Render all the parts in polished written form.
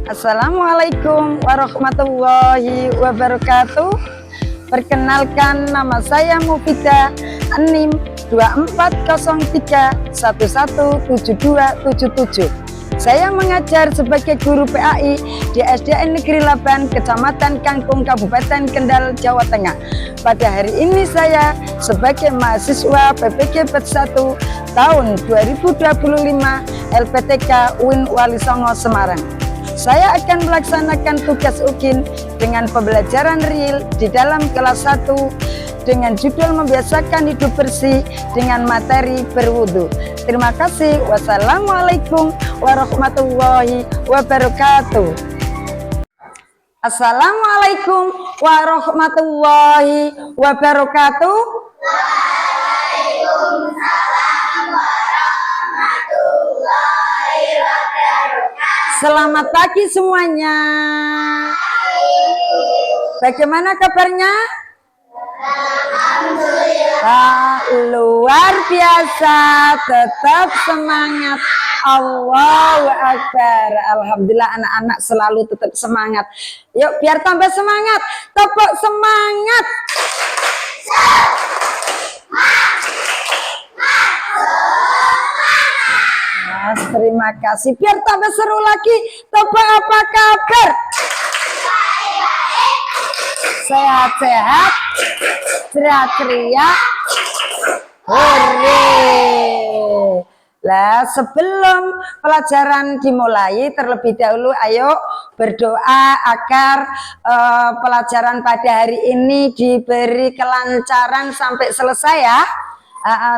Assalamualaikum warahmatullahi wabarakatuh. Perkenalkan, nama saya Mufidah, NIM 2403117277. Saya mengajar sebagai guru PAI di SDN Negeri Laban, Kecamatan Kangkung, Kabupaten Kendal, Jawa Tengah. Pada hari ini saya sebagai mahasiswa PPG BET 1 tahun 2025 LPTK UIN Wali Songo Semarang. Saya akan melaksanakan tugas UKIN dengan pembelajaran real di dalam kelas 1 dengan judul membiasakan hidup bersih dengan materi berwudu. Terima kasih. Wassalamualaikum warahmatullahi wabarakatuh. Assalamualaikum warahmatullahi wabarakatuh. Waalaikumsalam warahmatullahi wabarakatuh. Selamat pagi semuanya. Bagaimana kabarnya? Alhamdulillah. Luar biasa, tetap semangat. Allahu Akbar. Alhamdulillah, anak-anak selalu tetap semangat. Yuk biar tambah semangat, tepuk semangat. Mas, terima kasih. Biar tambah seru lagi, tepuk apa kabar? Sehat-sehat, ceria-ceria. Hore. Lah, sebelum pelajaran dimulai, terlebih dahulu ayo berdoa agar pelajaran pada hari ini diberi kelancaran sampai selesai ya.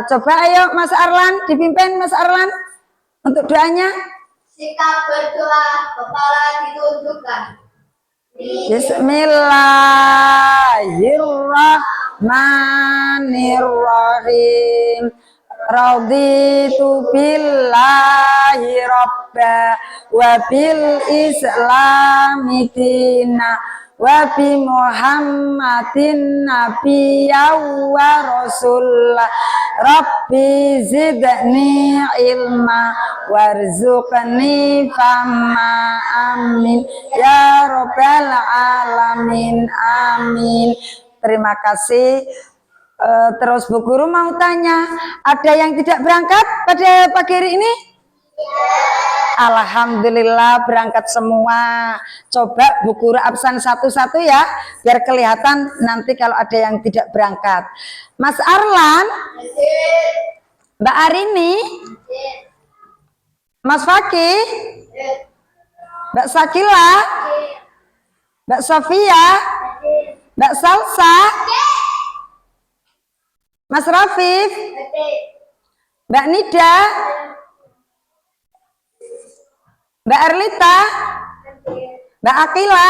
Coba ayo Mas Arlan, dipimpin Mas Arlan untuk doanya. Sikap berdoa, kepala ditundukkan. Bismillahirrahmanirrahim. Raditu billahi rabba wa bil islami dina wa bi muhammadin nabiyya wa rasulullah. Rabbi zidni ilma warzuqni fahma. Amin ya rabbal alamin. Amin. Terima kasih. Terus Bu Guru mau tanya, ada yang tidak berangkat pada pagi hari ini? Alhamdulillah berangkat semua. Coba Bu Guru absen satu-satu ya, biar kelihatan nanti kalau ada yang tidak berangkat. Mas Arlan, Mbak Arini, Mas Fakih, Mbak Sakila, Mbak Sofia, Mbak Salsa, Mas Rafif, Mbak Nida, Mbak Erlita, Mbak Akila.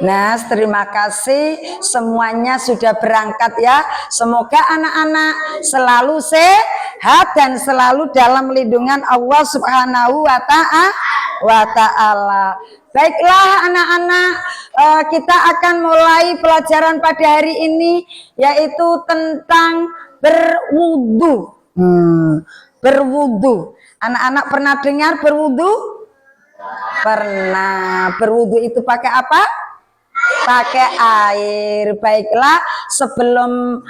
Nah, terima kasih semuanya sudah berangkat ya. Semoga anak-anak selalu sehat dan selalu dalam lindungan Allah Subhanahu wa Ta'ala. Baiklah anak-anak, kita akan mulai pelajaran pada hari ini, yaitu tentang berwudu. Berwudu. Anak-anak pernah dengar berwudu? Pernah. Berwudu itu pakai apa? Pakai air. Baiklah, sebelum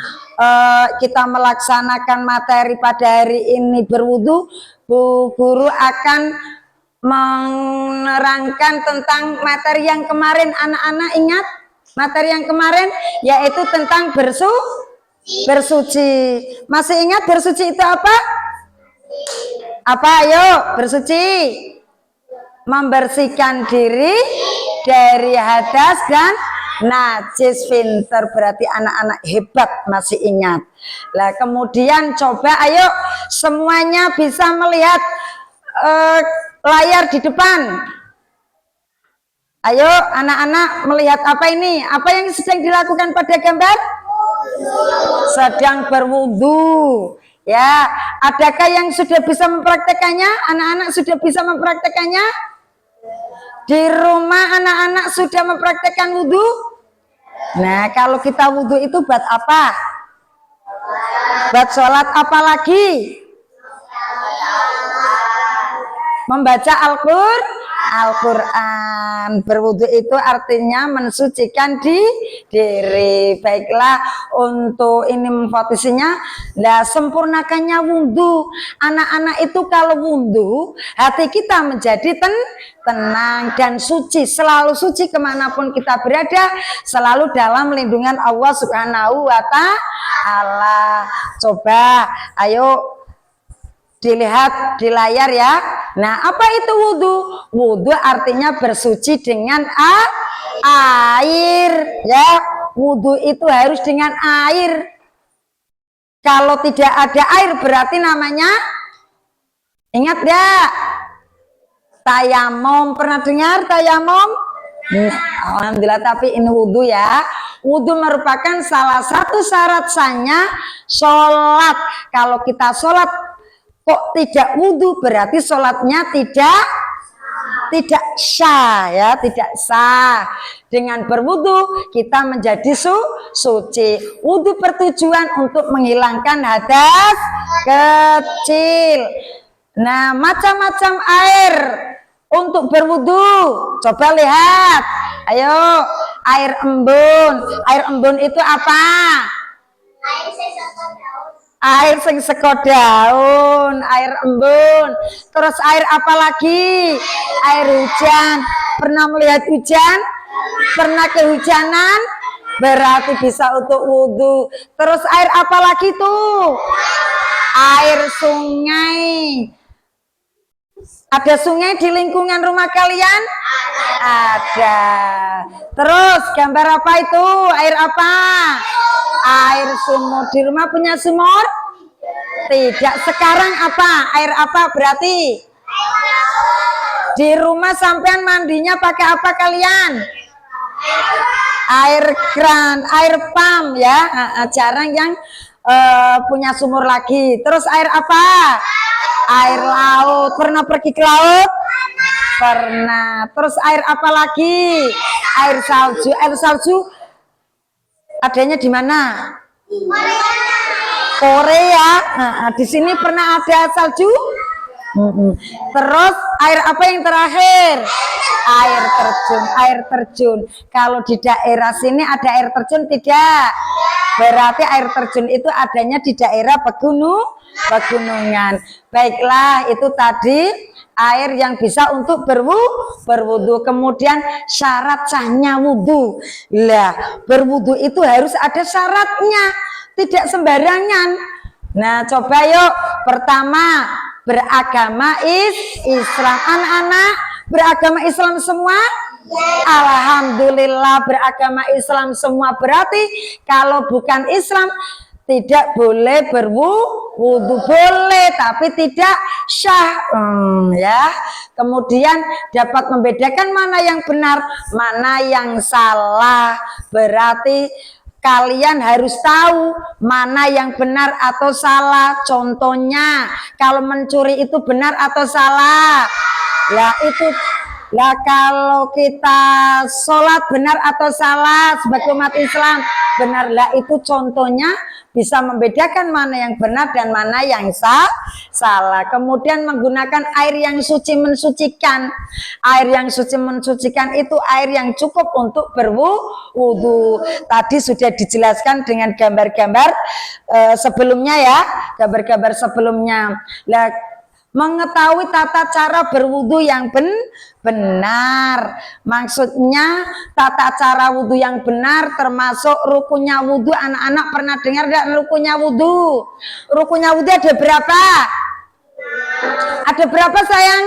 kita melaksanakan materi pada hari ini berwudu, Bu Guru akan menerangkan tentang materi yang kemarin. Anak-anak ingat materi yang kemarin, yaitu tentang bersuci. Masih ingat bersuci itu apa? Apa? Ayo bersuci. Membersihkan diri dari hadas dan najis. Pinter, berarti anak-anak hebat masih ingat. Lah kemudian coba ayo semuanya bisa melihat layar di depan. Ayo anak-anak melihat apa ini? Apa yang sedang dilakukan pada gambar? Sedang berwudu. Ya, adakah yang sudah bisa mempraktekannya? Anak-anak sudah bisa mempraktekannya? Di rumah anak-anak sudah mempraktekkan wudu? Nah, kalau kita wudu itu buat apa? Buat sholat apa lagi? Membaca Al-Qur'an. Al-Quran. Berwudu itu artinya mensucikan diri. Baiklah, untuk ini posisinya, lah sempurnakannya wudu. Anak-anak itu kalau wudu, hati kita menjadi tenang dan suci, selalu suci kemanapun kita berada, selalu dalam lindungan Allah Subhanahu wa Ta'ala. Coba, ayo dilihat di layar ya. Nah, apa itu wudu? Wudu artinya bersuci dengan air ya. Wudu itu harus dengan air. Kalau tidak ada air berarti namanya, ingat ya, tayamum. Pernah dengar tayamum? Alhamdulillah, tapi ini wudu ya. Wudu merupakan salah satu syarat sahnya sholat. Kalau kita sholat kok tidak wudu, berarti sholatnya tidak sah ya, tidak sah. Dengan berwudu kita menjadi suci. Wudu bertujuan untuk menghilangkan hadas kecil. Nah, macam-macam air untuk berwudu. Coba lihat. Ayo, air embun. Air embun itu apa? Air sing seko daun, air embun. Terus air apa lagi? Air hujan. Pernah melihat hujan? Pernah kehujanan? Berarti bisa untuk wudhu. Terus air apa lagi tuh? Air sungai. Ada sungai di lingkungan rumah kalian? Ada. Terus gambar apa itu? Air apa? Air sumur. Di rumah punya sumur? Tidak. Sekarang apa? Air apa berarti? Di rumah sampean mandinya pakai apa kalian? Air kran, air pump ya. Jarang yang punya sumur lagi. Terus air apa? Air laut. Pernah pergi ke laut? Pernah. Terus air apa lagi? Air salju. Air salju adanya di mana? Korea. Di sini pernah ada salju? Terus air apa yang terakhir? Air terjun. Air terjun. Kalau di daerah sini ada air terjun tidak? Berarti air terjun itu adanya di daerah pegunungan. Baiklah, itu tadi air yang bisa untuk berwudu. Kemudian syarat sahnya wudu. Lah, berwudu itu harus ada syaratnya, tidak sembarangan. Nah, coba yuk. Pertama, beragama Islam. Anak-anak beragama Islam semua? Alhamdulillah beragama Islam semua. Berarti kalau bukan Islam tidak boleh berwudu. Boleh tapi tidak syah ya. Kemudian dapat membedakan mana yang benar, mana yang salah. Berarti kalian harus tahu mana yang benar atau salah. Contohnya, kalau mencuri itu benar atau salah? Lah itu, lah kalau kita sholat benar atau salah sebagai umat Islam? Benar. Lah itu contohnya bisa membedakan mana yang benar dan mana yang salah. Kemudian menggunakan air yang suci mensucikan. Air yang suci mensucikan itu air yang cukup untuk berwudu. Tadi sudah dijelaskan dengan gambar-gambar sebelumnya ya, gambar-gambar sebelumnya. Lah, mengetahui tata cara berwudu yang benar. Maksudnya tata cara wudu yang benar termasuk rukunnya wudu. Anak-anak pernah dengar enggak rukunnya wudu? Rukunnya wudu ada berapa? Ada berapa sayang?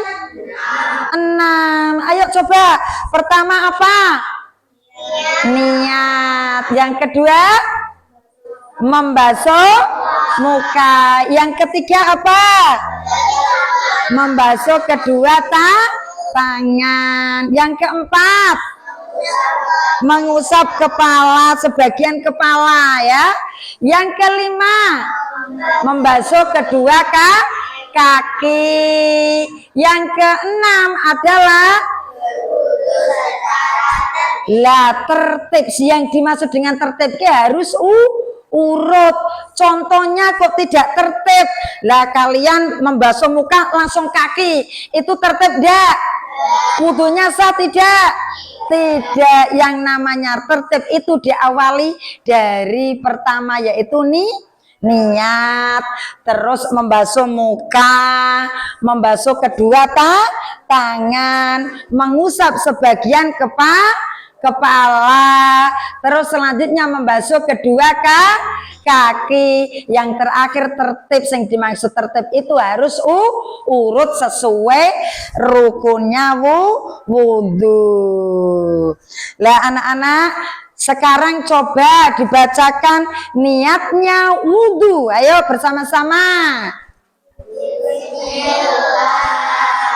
6. Ayo coba. Pertama apa? Niat. Yang kedua membasuh muka. Yang ketiga apa? Membasuh kedua tangan. Yang keempat mengusap kepala, sebagian kepala ya. Yang kelima membasuh kedua kaki. Yang keenam adalah tertib. Yang dimaksud dengan tertib harus urut. Contohnya kok tidak tertib? Lah kalian membasuh muka langsung kaki, itu tertib enggak? Wudunya sah tidak? Tidak. Yang namanya tertib itu diawali dari pertama yaitu niat, terus membasuh muka, membasuh kedua tangan, mengusap sebagian kepala, terus selanjutnya membasuh kedua kaki, yang terakhir tertib. Yang dimaksud tertib itu harus urut sesuai rukunnya wudu. Lah anak-anak, sekarang coba dibacakan niatnya wudu. Ayo bersama-sama.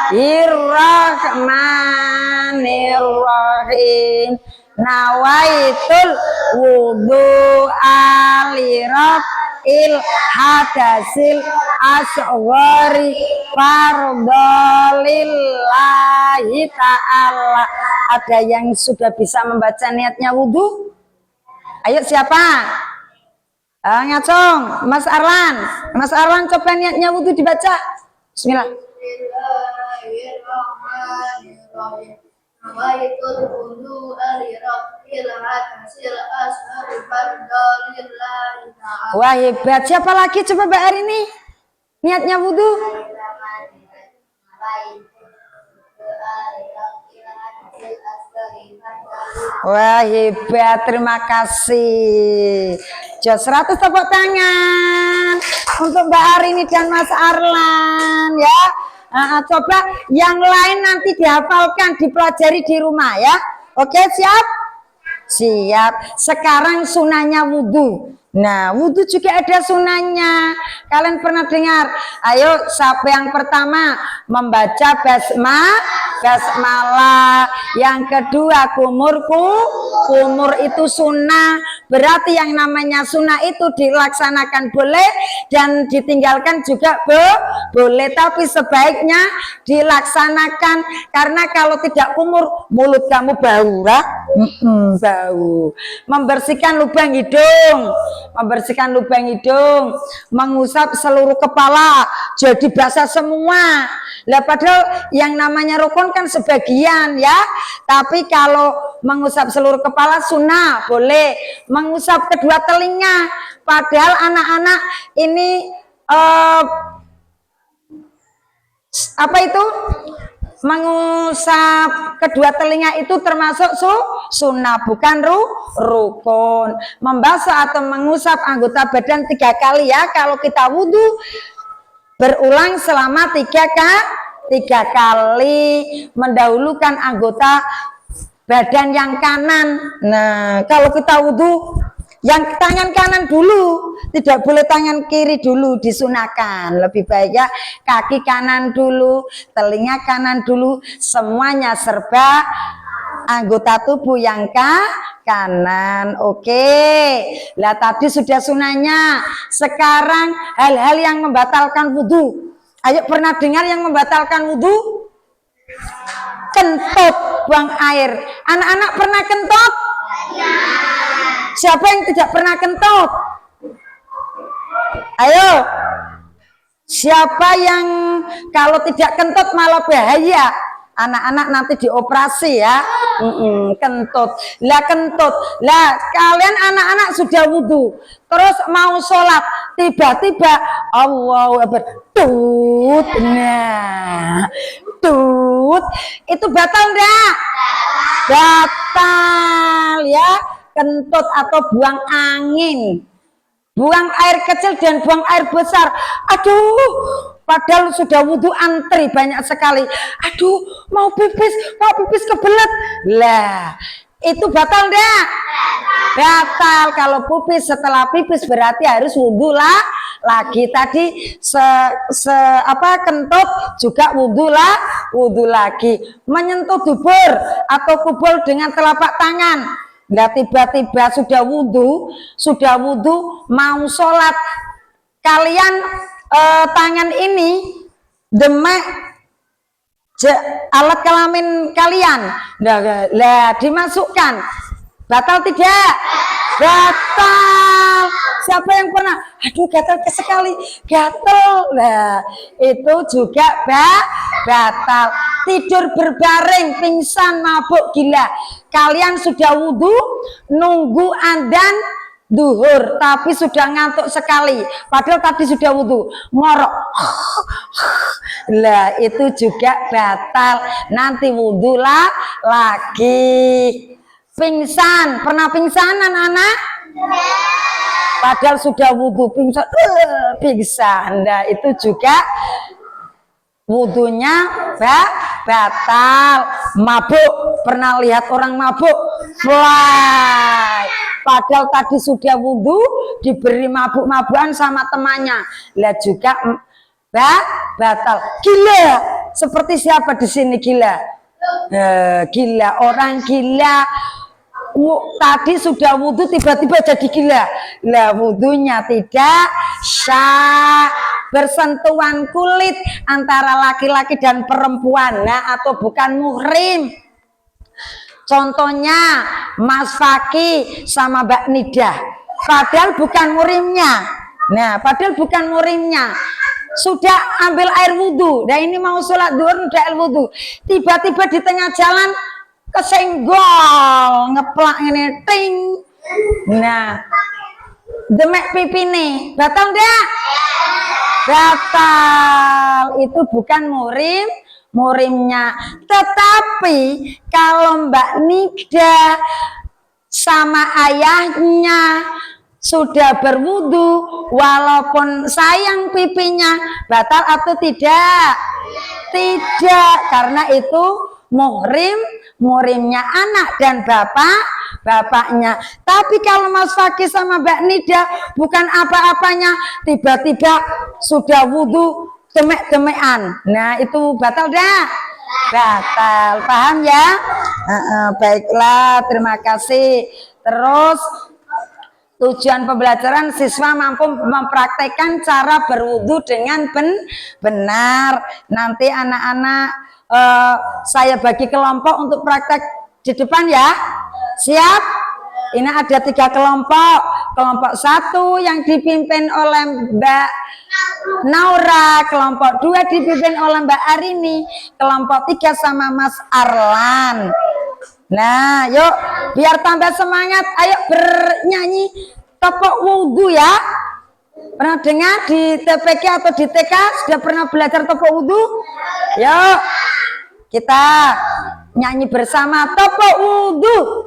Bismillahirrahmanirrahim. Nawaitul wudu alirafil hadasil asghari fardolillahi ta'ala. Ada yang sudah bisa membaca niatnya wudu? Ayo siapa? Ngacong, Mas Arlan. Mas Arlan coba niatnya wudu dibaca. Bismillah. Bismillahirrahmanirrahim. Nawaitul wudu alirafil hadasil asghari fardolillahi ta'ala. Wah hebat. Siapa lagi coba Mbak Arini? Niatnya wudu. Wah hebat, terima kasih. Jos 100 tepuk tangan untuk Mbak Arini dan Mas Arlan ya. Coba yang lain nanti dihafalkan, dipelajari di rumah ya. Oke siap? Siap. Sekarang sunahnya wudu. Nah, wudu juga ada sunahnya. Kalian pernah dengar? Ayo, siapa yang pertama membaca basmalah. Yang kedua kumur itu sunnah. Berarti yang namanya sunnah itu dilaksanakan boleh dan ditinggalkan juga boleh. Tapi sebaiknya dilaksanakan, karena kalau tidak kumur mulut kamu bau, bau. Membersihkan lubang hidung, mengusap seluruh kepala jadi basah semua. Lah padahal yang namanya rukun kan sebagian ya. Tapi kalau mengusap seluruh kepala sunnah boleh. Mengusap kedua telinga, padahal anak-anak ini apa itu? Mengusap kedua telinga itu termasuk sunnah, bukan rukun. Membasuh atau mengusap anggota badan 3 kali ya. Kalau kita wudu berulang selama 3 kali, mendahulukan anggota badan yang kanan. Nah, kalau kita wudu yang tangan kanan dulu, tidak boleh tangan kiri dulu, disunahkan. Lebih baik ya kaki kanan dulu, telinga kanan dulu, semuanya serba anggota tubuh yang kanan. Oke. Lah tadi sudah sunahnya. Sekarang hal-hal yang membatalkan wudu. Ayo, pernah dengar yang membatalkan wudu? Kentut, buang air. Anak-anak pernah kentut? Siapa yang tidak pernah kentut? Ayo. Siapa yang kalau tidak kentut malah bahaya? Anak-anak nanti dioperasi ya. Kentut. Lah kentut. Lah kalian anak-anak sudah wudu, terus mau sholat, tiba-tiba Allahu Akbar. Tut. Nah, tut. Itu batal enggak? Batal ya. Kentut atau buang angin, buang air kecil dan buang air besar. Aduh, padahal sudah wudu antri banyak sekali. Aduh, mau pipis kebelet. Lah, itu batal enggak? Batal. Kalau pipis, setelah pipis berarti harus wudu lagi. Tadi kentut juga wudu lagi. Menyentuh dubur atau kubul dengan telapak tangan. Nggak tiba-tiba sudah wudu mau sholat, kalian tangan ini demek alat kelamin kalian, lah dimasukkan, batal tidak? Batal. siapa yang pernah? Aduh, gatal sekali, gatal. Nah, itu juga batal. Tidur berbaring, pingsan, mabuk, gila. Kalian sudah wudhu, nunggu adzan duhur, tapi sudah ngantuk sekali. Padahal tadi sudah wudhu, ngorok. Lah, itu juga batal. Nanti wudhu lagi. Pingsan, pernah pingsan anak-anak? Padahal sudah wudhu pingsan, pingsan. Nah, itu juga wudhunya batal. Mabuk, pernah lihat orang mabuk? Fly. Padahal tadi sudah wudhu, diberi mabuk-mabukan sama temannya. Lah juga batal. Gila. Seperti siapa di sini gila? Gila, orang gila. Tadi sudah wudhu tiba-tiba jadi gila. Lah wudhunya tidak sah. Bersentuhan kulit antara laki-laki dan perempuan, nah, atau bukan muhrim. Contohnya Mas Faki sama Mbak Nida, padahal bukan muhrimnya. Nah, padahal bukan muhrimnya. Sudah ambil air wudhu. Nah, ini mau sholat duhur udah air wudhu. Tiba-tiba di tengah jalan kesenggol, ngeplak ini ting. Nah, demek pipi nih, batal enggak? Batal. Itu bukan muhrimnya. Tetapi kalau Mbak Nida sama ayahnya sudah berwudu, walaupun sayang pipinya, batal atau tidak? Tidak, karena itu muhrimnya anak dan bapaknya. Tapi kalau Mas Faki sama Mbak Nida bukan apa-apanya, tiba-tiba sudah wudu demek-demekan, nah itu batal dah? Batal, paham ya? Baiklah, terima kasih. Terus tujuan pembelajaran siswa mampu mempraktekkan cara berwudu dengan benar. Nanti anak-anak saya bagi kelompok untuk praktek di depan ya. Siap? Ini ada 3 kelompok. Kelompok 1 yang dipimpin oleh Mbak Naura, kelompok 2 dipimpin oleh Mbak Arini, kelompok 3 sama Mas Arlan. Nah, yuk biar tambah semangat, ayo bernyanyi tepuk wudhu ya. Pernah dengar di TPK atau di TK sudah pernah belajar tepuk wudhu? Yuk kita nyanyi bersama tepuk wudhu.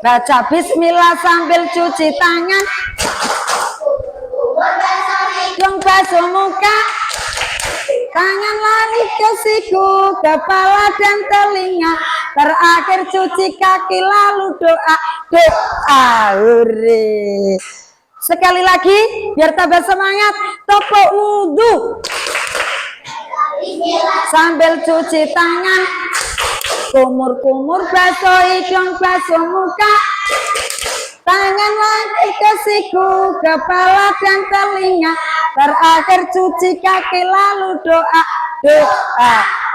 Baca bismillah sambil cuci tangan, dong basuh muka, tangan lari ke siku, kepala dan telinga, terakhir cuci kaki lalu doa. Hore. Sekali lagi biar tambah semangat, tepuk wudhu sambil cuci tangan, kumur-kumur basuh hidung, basuh muka, tangan lagi ke siku, kepala dan telinga, terakhir cuci kaki lalu doa.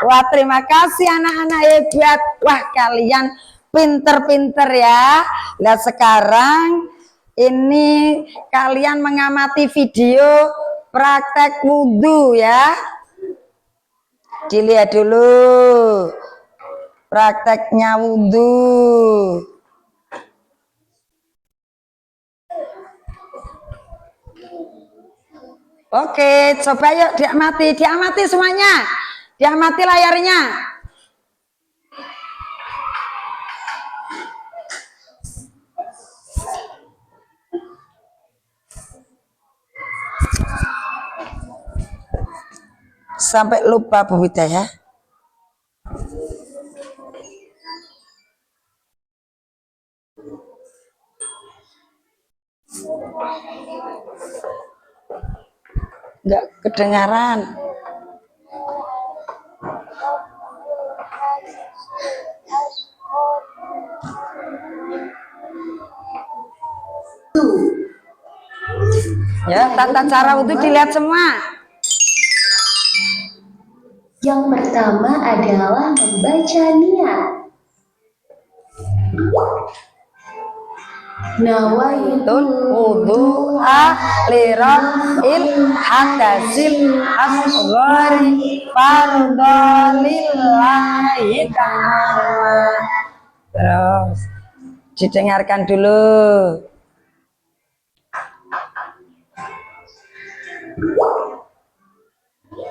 Wah, terima kasih anak-anak hebat. Wah, kalian pinter-pinter ya. Nah, sekarang ini kalian mengamati video praktek wudhu ya. Dilihat dulu prakteknya wudhu. Oke, coba yuk diamati semuanya, diamati layarnya. Sampai lupa Bu Widaya. Enggak kedengaran. Ya, tata cara wudhu dilihat semua. Yang pertama adalah membaca niat. Nawaitul wudu'a liraf'il hadasil asghari fardholillahi ta'ala. Terus didengarkan dulu.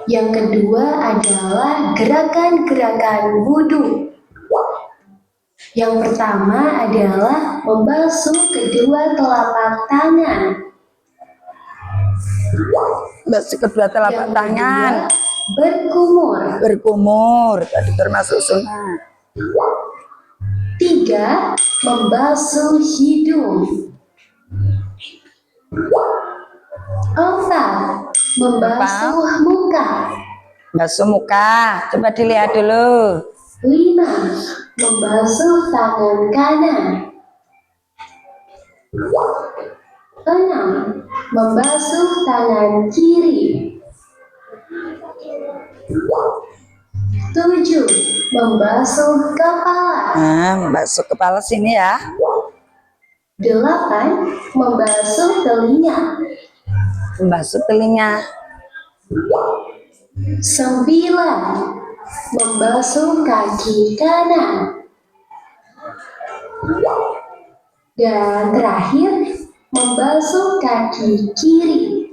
Yang kedua adalah gerakan-gerakan wudhu. Yang pertama adalah membasuh kedua telapak tangan. Basuh kedua telapak Yang tangan. kedua, berkumur. Berkumur, tadi termasuk sunnah. 3. Membasuh hidung. 4. Membasuh muka. Basuh muka, coba dilihat dulu. 5. Membasuh tangan kanan. 6. Membasuh tangan kiri. 7. Membasuh kepala. Nah, basuh kepala sini ya. 8. Membasuh telinga. Membasuh telinga. 9. Membasuh kaki kanan. Dan terakhir, membasuh kaki kiri.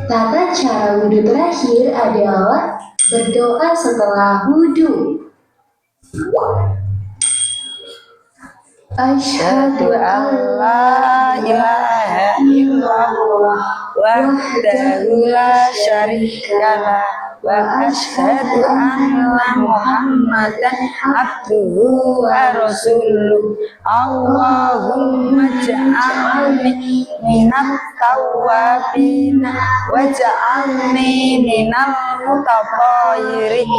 Tata cara wudhu terakhir adalah berdoa setelah wudhu. Asyhadu an la ilaha illallah wahdahu la syarikalah wa asyhadu anna Muhammadan abduhu wa rasuluh. Allahumma ja'alni minat tawwabin waj'alni minal mutatahhirin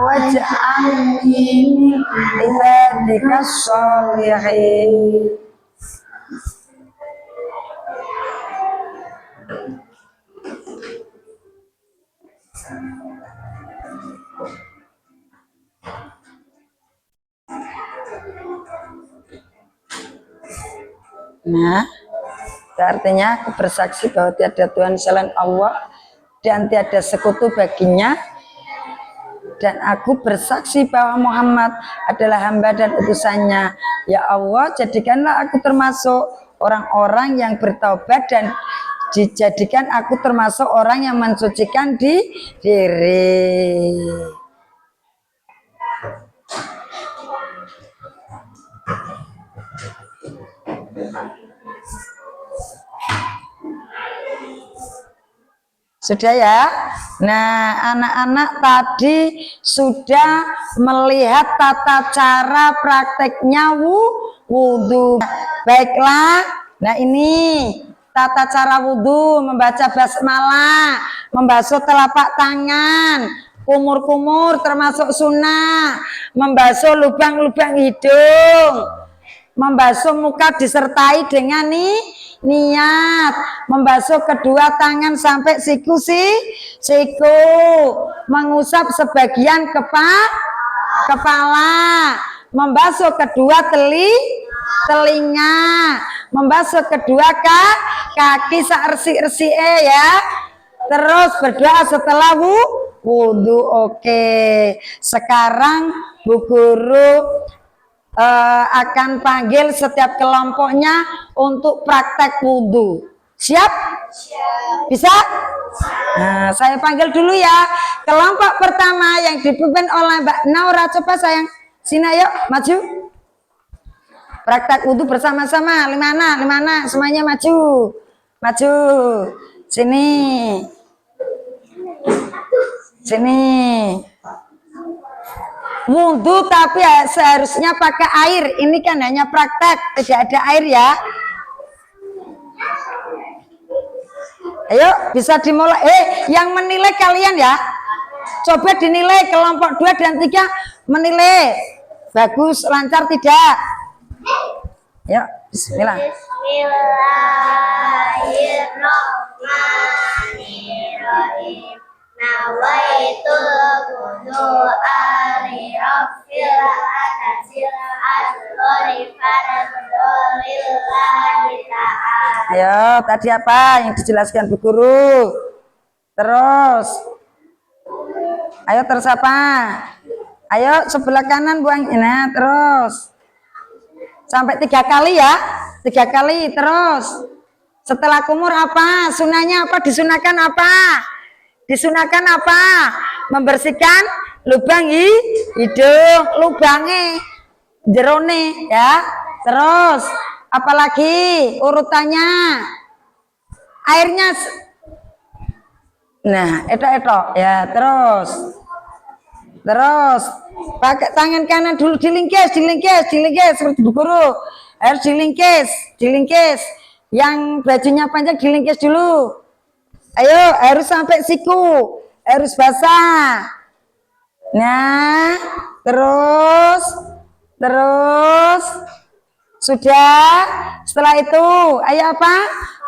waj'alni min ibadikas sholihin. Nah, itu artinya aku bersaksi bahwa tiada Tuhan selain Allah dan tiada sekutu baginya, dan aku bersaksi bahwa Muhammad adalah hamba dan utusannya. Ya Allah, jadikanlah aku termasuk orang-orang yang bertaubat dan dijadikan aku termasuk orang yang mensucikan diri. Sudah ya. Nah, anak-anak tadi sudah melihat tata cara prakteknya wudhu. Baiklah. Nah, ini tata cara wudhu: membaca basmalah, membasuh telapak tangan, kumur-kumur termasuk sunnah, membasuh lubang-lubang hidung, membasuh muka disertai dengan niat, membasuh kedua tangan sampai siku, mengusap sebagian kepala, membasuh kedua telinga, membasuh kedua kaki seersi-ersi ya. Terus berdoa setelah wudhu. Oke. Sekarang Bu Guru akan panggil setiap kelompoknya untuk praktek wudhu. Siap? Bisa? Nah, saya panggil dulu ya. Kelompok pertama yang dipimpin oleh Mbak Naura. Coba sayang, sini ayo, maju. Praktek wudhu bersama-sama. Limana, semuanya maju. Maju. Sini. Wudhu tapi seharusnya pakai air. Ini kan hanya praktek, tidak ada air ya. Ayo, bisa dimulai. Yang menilai kalian ya. Coba dinilai kelompok 2 dan 3 menilai. Bagus, lancar tidak? Yuk, bismillah. Bismillahirrahmanirrahim. Nawaitul wudu'a li rabbil alamin al-asghari fardholillahi ta'ala. Ayo, tadi apa yang dijelaskan Bu Guru? Terus. Ayo terus apa? Ayo sebelah kanan buang. Nah, terus. Sampai 3 kali ya. 3 kali terus. Setelah kumur apa? Sunahnya apa? Disunahkan apa? Disunahkan apa? Membersihkan lubang hidung, lubangnya jerone ya. Terus apalagi urutannya? Airnya nah, etok ya. Terus pakai tangan kanan dulu dilingkis seperti Bu Guru. Harus dilingkis. Yang bajunya panjang dilingkis dulu. Ayo, harus sampai siku, harus basah. Nah, terus sudah. Setelah itu, ayo apa?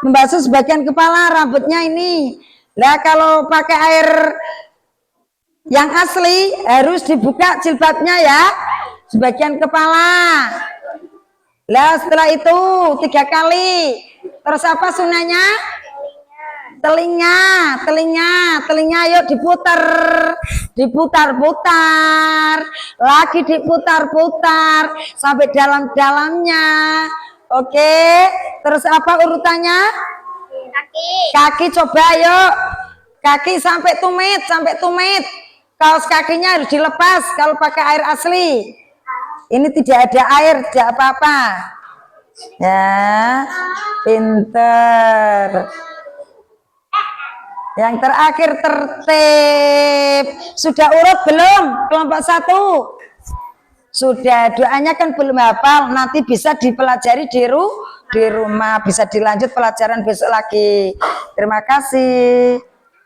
Membasuh sebagian kepala, rambutnya ini. Nah, kalau pakai air yang asli harus dibuka jilbabnya ya, sebagian kepala. Nah, setelah itu 3 kali. Terus apa sunahnya? Telinga, yuk diputar-putar, lagi diputar-putar sampai dalam-dalamnya. Oke, terus apa urutannya? Kaki coba yuk, kaki sampai tumit. Kaos kakinya harus dilepas kalau pakai air asli. Ini tidak ada air, tidak apa-apa. Ya, pinter. Yang terakhir tertib. Sudah urut belum? Kelompok 1. Sudah, doanya kan belum hafal. Nanti bisa dipelajari di rumah. Bisa dilanjut pelajaran besok lagi. Terima kasih.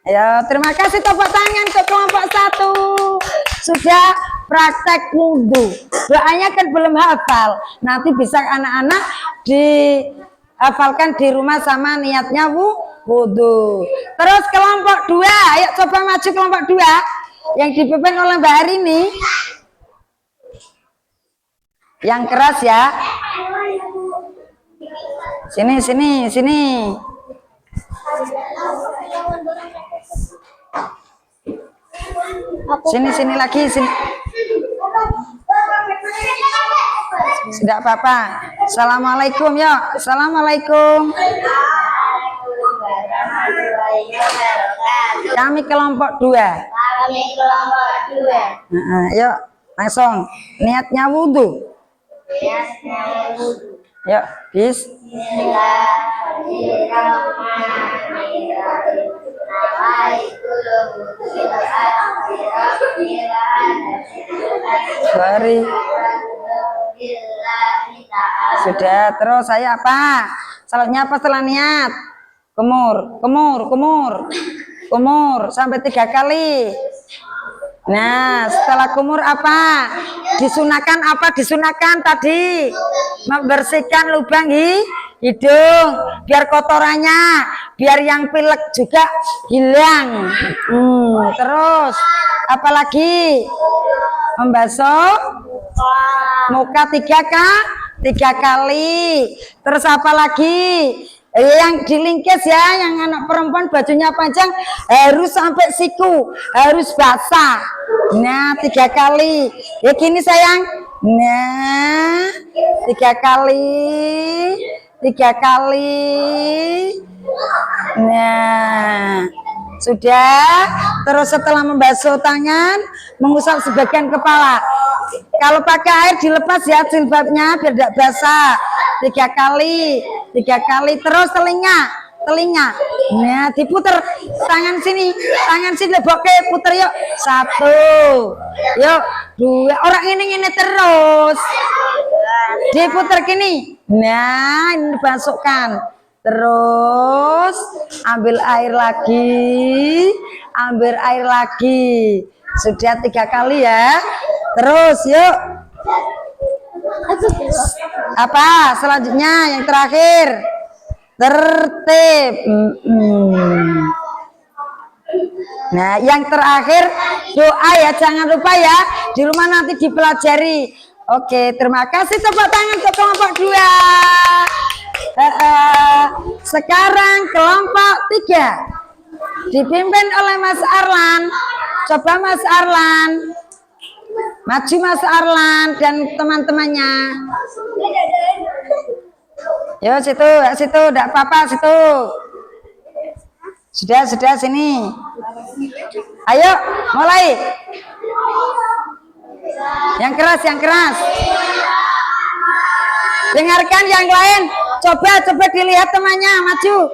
Ya, terima kasih, tepuk tangan ke kelompok 1. Sudah praktek wudhu. Doanya kan belum hafal. Nanti bisa anak-anak dihafalkan di rumah sama niatnya wudhu. Terus kelompok 2, ayo coba maju kelompok 2 yang dipimpin oleh Mbak Arini. Yang keras ya. Sini. Sini lagi, sini. Tidak apa-apa. Assalamualaikum ya. Assalamualaikum. Kami kelompok 2. Yuk, langsung niatnya wudhu. Yuk, Sudah, terus saya apa? Salatnya apa setelah niat? Kumur sampai 3 kali. Nah, setelah kumur apa? Disunahkan tadi membersihkan lubang hidung biar kotorannya, biar yang pilek juga hilang. Terus apalagi? Membasuh muka 3 kali. Terus apalagi? Yang dilingkis ya, yang anak perempuan bajunya panjang harus sampai siku, harus basah. Nah, 3 kali. Ya gini sayang. Nah, 3 kali. Nah, sudah. Terus setelah membasuh tangan, mengusap sebagian kepala. Kalau pakai air dilepas ya jilbabnya biar tidak basah. 3 kali. Terus telinga. Nah, diputer tangan sini leboke, puter yuk. 1. Yuk, 2. Orang ini terus. Diputer gini. Nah, ini dimasukkan. Terus ambil air lagi. Sudah 3 kali ya. Terus yuk. Apa selanjutnya yang terakhir? Tertib. Nah, yang terakhir doa ya, jangan lupa ya, di rumah nanti dipelajari. Oke, terima kasih, tepuk tangan untuk kelompok 2. Sekarang kelompok 3 dipimpin oleh Mas Arlan. Coba Mas Arlan, maju Mas Arlan dan teman-temannya. Yo situ, enggak apa-apa situ. Sudah sini. Ayo, mulai. Yang keras. Dengarkan yang lain. Coba dilihat temannya, maju.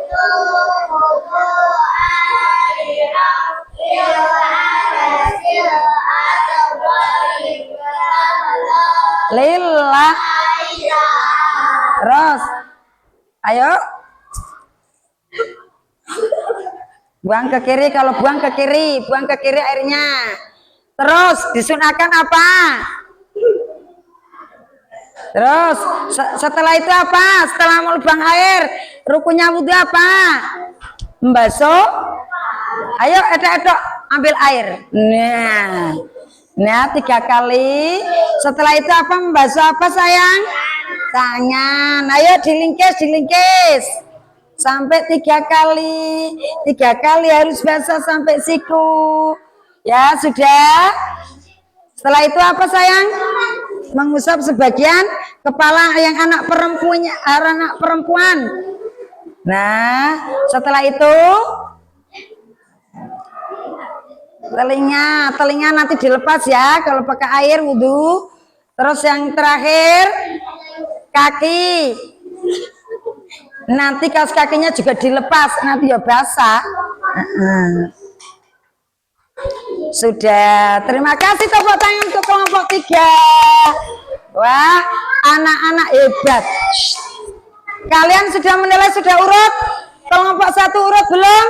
Lillah. Terus. Ayo. Buang ke kiri, kalau buang ke kiri airnya. Terus disunahkan apa? Terus setelah itu apa? Setelah melubang air, rukunnya wudhu apa? Membasuh. Ayo edok ambil air. Nah 3 kali. Setelah itu apa? Membasuh apa sayang? Tangan. Ayo dilingkis. Sampai 3 kali. 3 kali harus basah sampai siku. Ya sudah. Setelah itu apa sayang? Mengusap sebagian kepala yang anak perempuan. Nah, setelah itu telinga nanti dilepas ya kalau pakai air wudhu. Terus yang terakhir kaki. Nanti kaos kakinya juga dilepas, nanti ya basah. Sudah, terima kasih, tepuk tangan untuk kelompok 3. Wah, anak-anak hebat. Kalian sudah menilai, sudah urut? Kelompok 1 urut belum?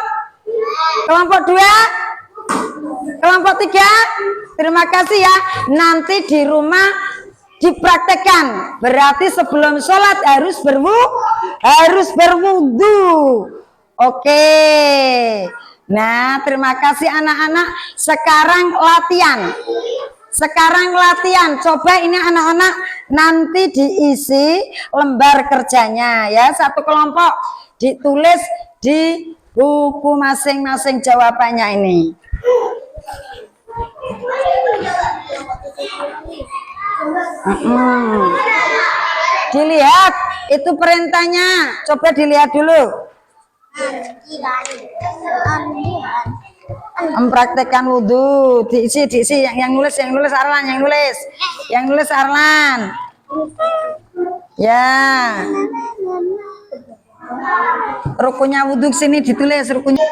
Kelompok 2? Kelompok 3? Terima kasih ya. Nanti di rumah dipraktekkan. Berarti sebelum sholat harus berwudu. Oke. Nah, terima kasih anak-anak. Sekarang latihan. Coba ini anak-anak nanti diisi lembar kerjanya ya. Satu kelompok ditulis di buku masing-masing jawabannya ini. Dilihat itu perintahnya. Coba dilihat dulu. Mempraktekkan wudhu, diisi yang nulis Arlan, yang nulis Arlan. Ya. Rukunnya wudhu sini ditulis rukunnya.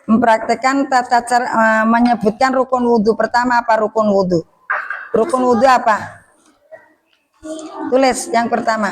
Mempraktekkan tata cara menyebutkan rukun wudhu. Pertama apa rukun wudhu? Rukun wudhu apa? Tulis yang pertama.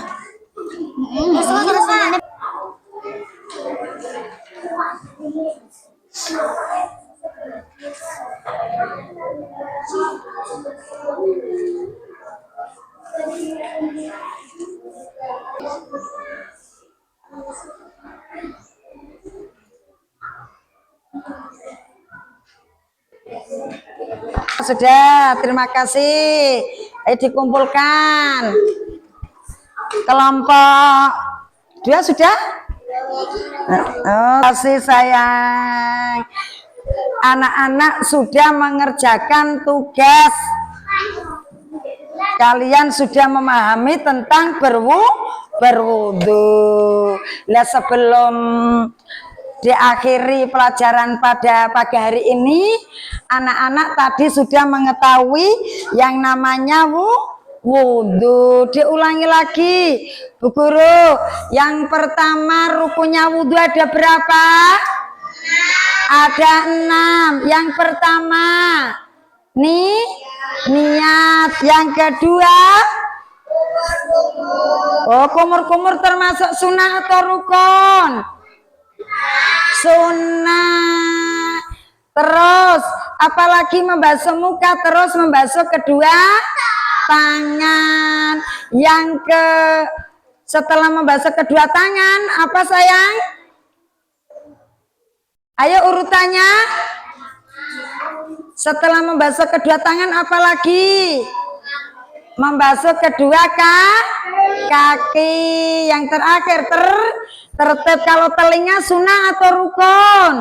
Sudah, terima kasih. Ayo dikumpulkan. Kelompok 2 sudah? Oh, kasih sayang. Anak-anak sudah mengerjakan tugas. Kalian sudah memahami tentang berwudu. Lah sebelum diakhiri pelajaran pada pagi hari ini, anak-anak tadi sudah mengetahui yang namanya wudhu. Diulangi lagi, Bu Guru. Yang pertama rukunnya wudhu ada berapa? Ada 6. Yang pertama niat. Yang kedua kumur-kumur termasuk sunnah atau rukun? Sunnah. Terus apalagi membasuh muka, terus membasuh kedua tangan. Setelah membasuh kedua tangan, apa sayang? Ayo urutannya. Setelah membasuh kedua tangan, apa lagi? Membasuh kedua kaki. Yang terakhir tertib. Kalau telinga sunnah atau rukun?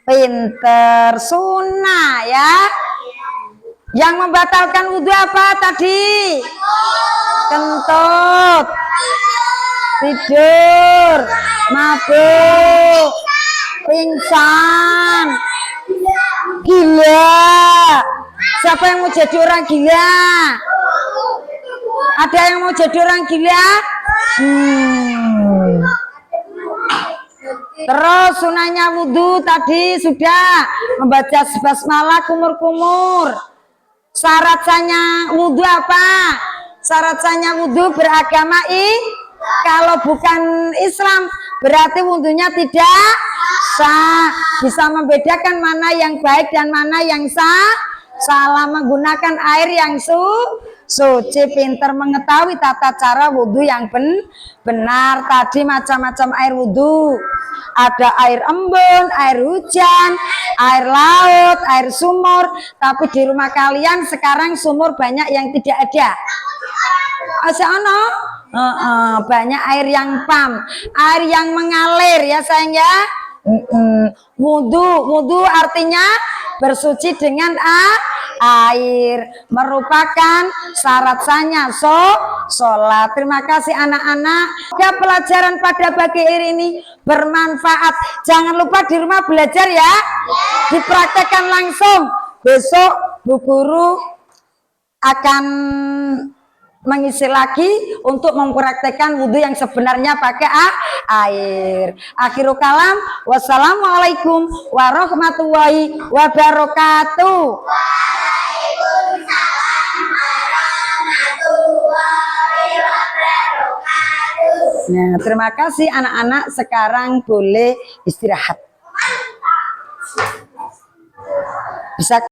Pinter, sunnah ya. Yang membatalkan wudhu apa tadi? Kentut, tidur, mabuk, pingsan, gila. Siapa yang mau jadi orang gila? Ada yang mau jadi orang gila? Terus sunahnya wudhu tadi sudah membaca basmalah kumur-kumur. Syarat sahnya wudhu apa? Syarat sahnya wudhu beragama kalau bukan Islam berarti wudhunya tidak sah. Bisa membedakan mana yang baik dan mana yang sah. Salah menggunakan air yang suci, pinter mengetahui tata cara wudhu yang benar. Tadi macam-macam air wudhu. Ada air embun, air hujan, air laut, air sumur. Tapi di rumah kalian sekarang sumur banyak yang tidak ada. Banyak air yang pam, air yang mengalir ya sayang ya. Wudhu artinya bersuci dengan air, merupakan syarat sahnya sholat. Terima kasih anak-anak. Ya, pelajaran pada pagi hari ini bermanfaat. Jangan lupa di rumah belajar ya. Dipraktekkan langsung. Besok Bu Guru akan mengisi lagi untuk mempraktekkan wudhu yang sebenarnya pakai air. Akhirul kalam, wassalamualaikum warahmatullahi wabarakatuh. Waalaikumsalam warahmatullahi wabarakatuh. Nah, terima kasih anak-anak. Sekarang boleh istirahat. Bisa